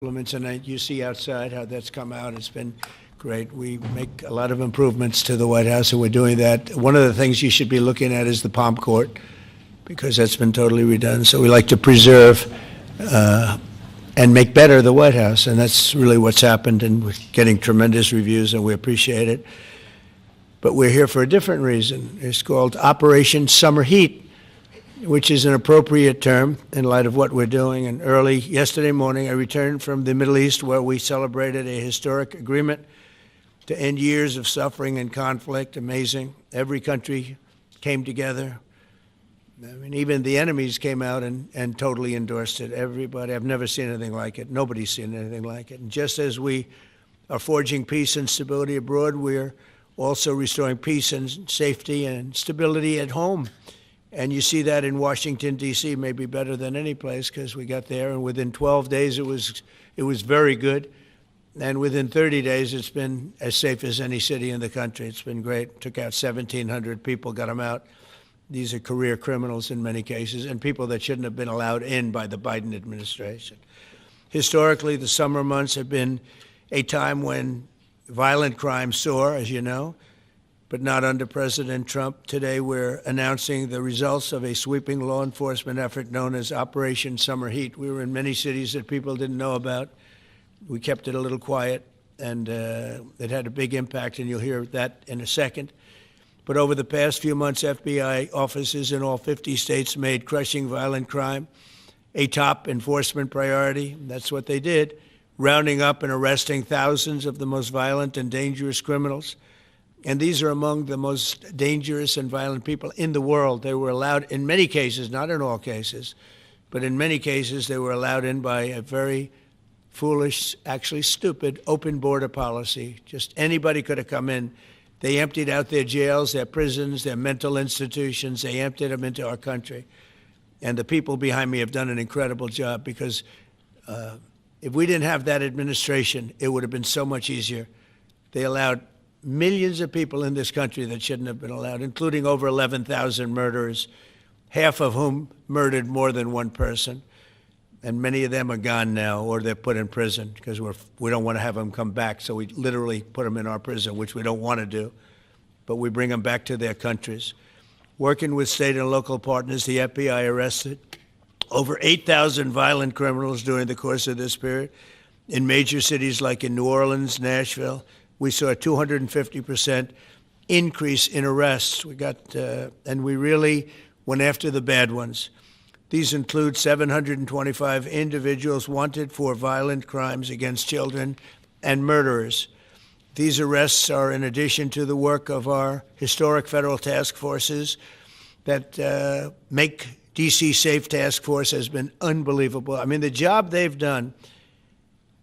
Implements, and you see outside how that's come out. It's been great. We make a lot of improvements to the White House, and we're doing that. One of the things you should be looking at is the Palm Court, because that's been totally redone. So we like to preserve and make better the White House, and that's really what's happened, and we're getting tremendous reviews, and we appreciate it. But we're here for a different reason. It's called Operation Summer Heat, which is an appropriate term in light of what we're doing. And early yesterday morning, I returned from the Middle East, where we celebrated a historic agreement to end years of suffering and conflict. Amazing. Every country came together. I mean, even the enemies came out and totally endorsed it. Everybody. I've never seen anything like it. Nobody's seen anything like it. And just as we are forging peace and stability abroad, we're also restoring peace and safety and stability at home. And you see that in Washington, D.C., maybe better than any place, because we got there, and within 12 days it was very good. And within 30 days, it's been as safe as any city in the country. It's been great. Took out 1,700 people, got them out. These are career criminals in many cases, and people that shouldn't have been allowed in by the Biden administration. Historically, the summer months have been a time when violent crime soar, as you know, but not under President Trump. Today, we're announcing the results of a sweeping law enforcement effort known as Operation Summer Heat. We were in many cities that people didn't know about. We kept it a little quiet, and it had a big impact, and you'll hear that in a second. But over the past few months, FBI offices in all 50 states made crushing violent crime a top enforcement priority. That's what they did, rounding up and arresting thousands of the most violent and dangerous criminals. And these are among the most dangerous and violent people in the world. They were allowed, in many cases, not in all cases, but in many cases, they were allowed in by a very foolish, actually stupid, open border policy. Just anybody could have come in. They emptied out their jails, their prisons, their mental institutions. They emptied them into our country. And the people behind me have done an incredible job, because if we didn't have that administration, it would have been so much easier. They allowed millions of people in this country that shouldn't have been allowed, including over 11,000 murderers, half of whom murdered more than one person. And many of them are gone now, or they're put in prison, because we don't want to have them come back. So we literally put them in our prison, which we don't want to do. But we bring them back to their countries. Working with state and local partners, the FBI arrested over 8,000 violent criminals during the course of this period. In major cities like in New Orleans, Nashville, we saw a 250% increase in arrests. And we really went after the bad ones. These include 725 individuals wanted for violent crimes against children and murderers. These arrests are in addition to the work of our historic federal task forces that Make D.C. Safe Task Force has been unbelievable. I mean, the job they've done,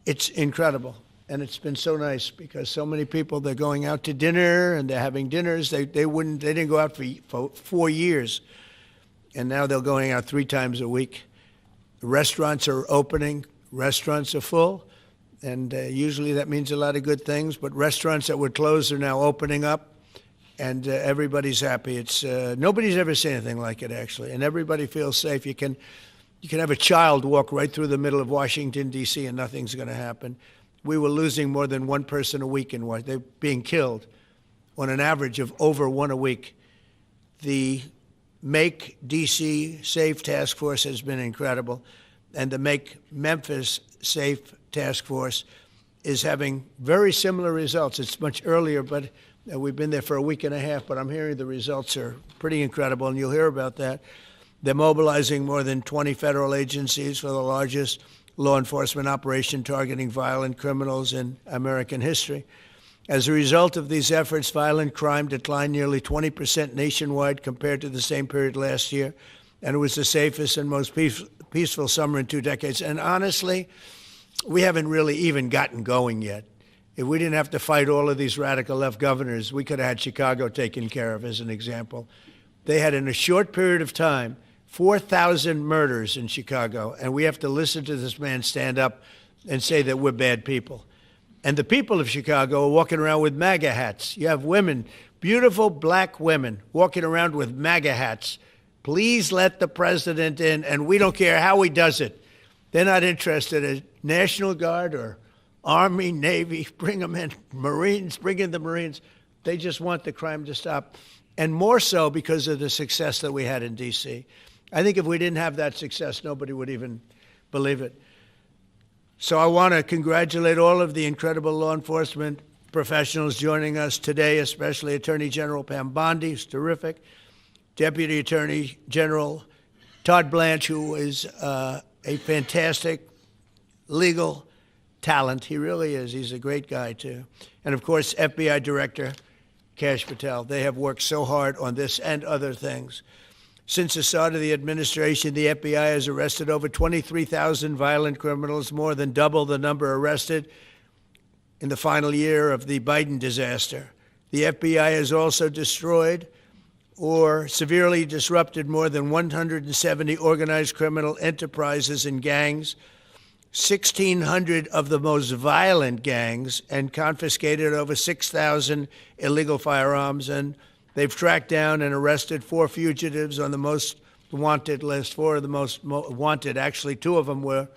it's incredible. And it's been so nice, because so many people, they're going out to dinner and they're having dinners. They didn't go out for 4 years. And now they're going out 3 times a week. Restaurants are opening. Restaurants are full. And usually that means a lot of good things. But restaurants that were closed are now opening up. And everybody's happy. Nobody's ever seen anything like it, actually. And everybody feels safe. You can have a child walk right through the middle of Washington, D.C., and nothing's going to happen. We were losing more than one person a week in Washington. They're being killed on an average of over one a week. The Make D.C. Safe Task Force has been incredible. And the Make Memphis Safe Task Force is having very similar results. It's much earlier, but we've been there for a week and a half, but I'm hearing the results are pretty incredible, and you'll hear about that. They're mobilizing more than 20 federal agencies for the largest law enforcement operation targeting violent criminals in American history. As a result of these efforts, violent crime declined nearly 20% nationwide compared to the same period last year, and it was the safest and most peaceful summer in 2 decades. And honestly, we haven't really even gotten going yet. If we didn't have to fight all of these radical left governors, we could have had Chicago taken care of, as an example. They had, in a short period of time, 4,000 murders in Chicago, and we have to listen to this man stand up and say that we're bad people. And the people of Chicago are walking around with MAGA hats. You have women, beautiful black women, walking around with MAGA hats. Please let the president in, and we don't care how he does it. They're not interested in National Guard or Army, Navy, bring them in, Marines, bring in the Marines. They just want the crime to stop. And more so because of the success that we had in D.C. I think if we didn't have that success, nobody would even believe it. So I want to congratulate all of the incredible law enforcement professionals joining us today, especially Attorney General Pam Bondi, who's terrific, Deputy Attorney General Todd Blanche, who is a fantastic legal talent. He really is. He's a great guy, too. And, of course, FBI Director Kash Patel. They have worked so hard on this and other things. Since the start of the administration, the FBI has arrested over 23,000 violent criminals, more than double the number arrested in the final year of the Biden disaster. The FBI has also destroyed or severely disrupted more than 170 organized criminal enterprises and gangs, 1,600 of the most violent gangs, and confiscated over 6,000 illegal firearms. And they've tracked down and arrested 4 fugitives on the most wanted list. 4 of the most wanted. Actually, 2 of them were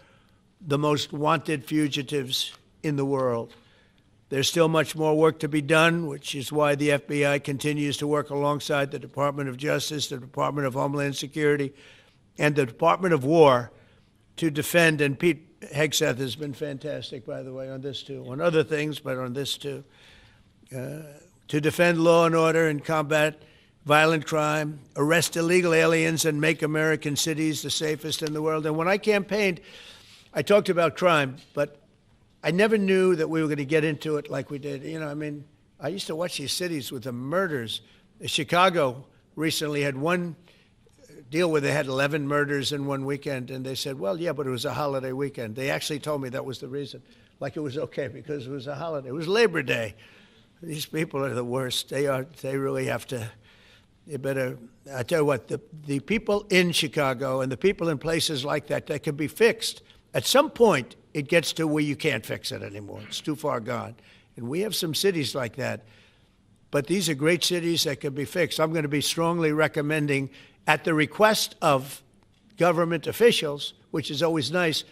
the most wanted fugitives in the world. There's still much more work to be done, which is why the FBI continues to work alongside the Department of Justice, the Department of Homeland Security, and the Department of War to defend. And Pete Hegseth has been fantastic, by the way, on this too, on other things, but on this too, to defend law and order and combat violent crime, arrest illegal aliens, and make American cities the safest in the world. And when I campaigned, I talked about crime, but I never knew that we were going to get into it like we did. You know, I mean, I used to watch these cities with the murders. Chicago recently had one deal where they had 11 murders in one weekend, and they said, well, yeah, but it was a holiday weekend. They actually told me that was the reason, like it was okay because it was a holiday. It was Labor Day. These people are the worst. They really have to, you better, I tell you what, the people in Chicago and the people in places like that can be fixed. At some point, it gets to where you can't fix it anymore. It's too far gone. And we have some cities like that. But these are great cities that can be fixed. I'm going to be strongly recommending, at the request of government officials, which is always nice,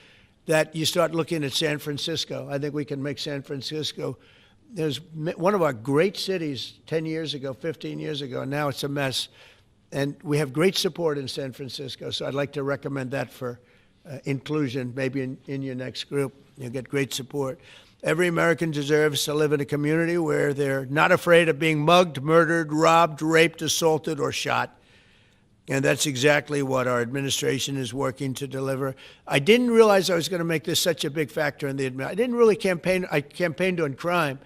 that you start looking at San Francisco. I think we can make San Francisco. There's one of our great cities 10 years ago, 15 years ago, and now it's a mess. And we have great support in San Francisco, so I'd like to recommend that for inclusion, maybe in your next group. You'll get great support. Every American deserves to live in a community where they're not afraid of being mugged, murdered, robbed, raped, assaulted, or shot. And that's exactly what our administration is working to deliver. I didn't realize I was going to make this such a big factor in the administration. I didn't really campaign. I campaigned on crime,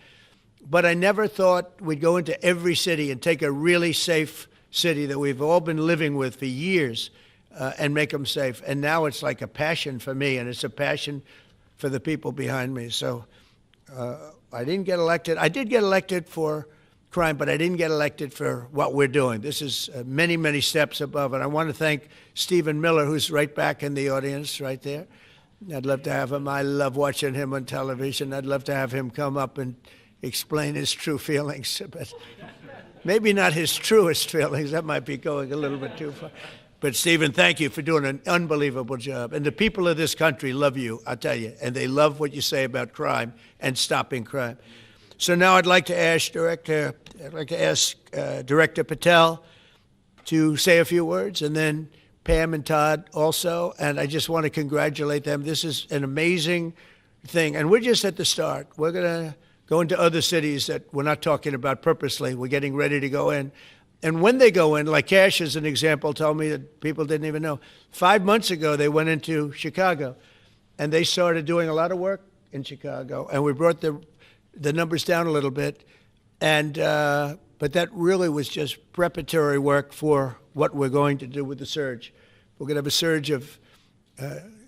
but I never thought we'd go into every city and take a really safe city that we've all been living with for years and make them safe. And now it's like a passion for me, and it's a passion for the people behind me. So I didn't get elected. I did get elected for crime, but I didn't get elected for what we're doing. This is many, many steps above. And I want to thank Stephen Miller, who's right back in the audience right there. I'd love to have him. I love watching him on television. I'd love to have him come up and explain his true feelings. But maybe not his truest feelings. That might be going a little bit too far. But, Stephen, thank you for doing an unbelievable job. And the people of this country love you, I'll tell you. And they love what you say about crime and stopping crime. So now I'd like to ask Director Patel to say a few words, and then Pam and Todd also. And I just want to congratulate them. This is an amazing thing. And we're just at the start. We're going to go into other cities that we're not talking about purposely. We're getting ready to go in. And when they go in, like Kash as an example told me that people didn't even know. 5 months ago, they went into Chicago, and they started doing a lot of work in Chicago. And we brought the numbers down a little bit. And but that really was just preparatory work for what we're going to do with the surge. We're going to have a surge of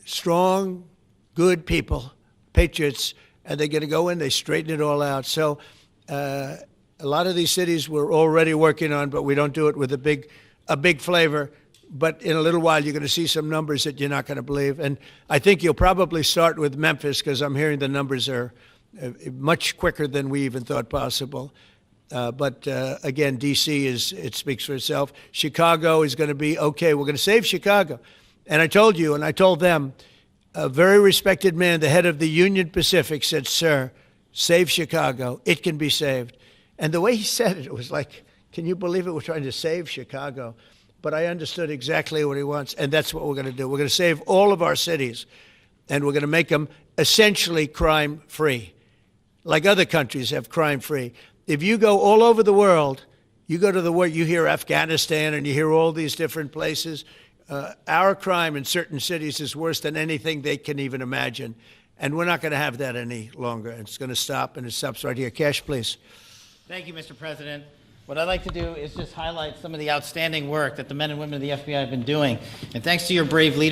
strong, good people, patriots, and they're going to go in, they straighten it all out. So a lot of these cities we're already working on, but we don't do it with a big flavor. But in a little while, you're going to see some numbers that you're not going to believe. And I think you'll probably start with Memphis, because I'm hearing the numbers are much quicker than we even thought possible. But again, D.C. it speaks for itself. Chicago is going to be okay. We're going to save Chicago. And I told you, and I told them, a very respected man, the head of the Union Pacific, said, "Sir, save Chicago. It can be saved." And the way he said it, it was like, can you believe it? We're trying to save Chicago. But I understood exactly what he wants, and that's what we're going to do. We're going to save all of our cities, and we're going to make them essentially crime-free, like other countries have crime-free. If you go all over the world, you go to the world, you hear Afghanistan and you hear all these different places. Our crime in certain cities is worse than anything they can even imagine. And we're not going to have that any longer. It's going to stop, and it stops right here. Cash, please. Thank you, Mr. President. What I'd like to do is just highlight some of the outstanding work that the men and women of the FBI have been doing. And thanks to your brave leadership,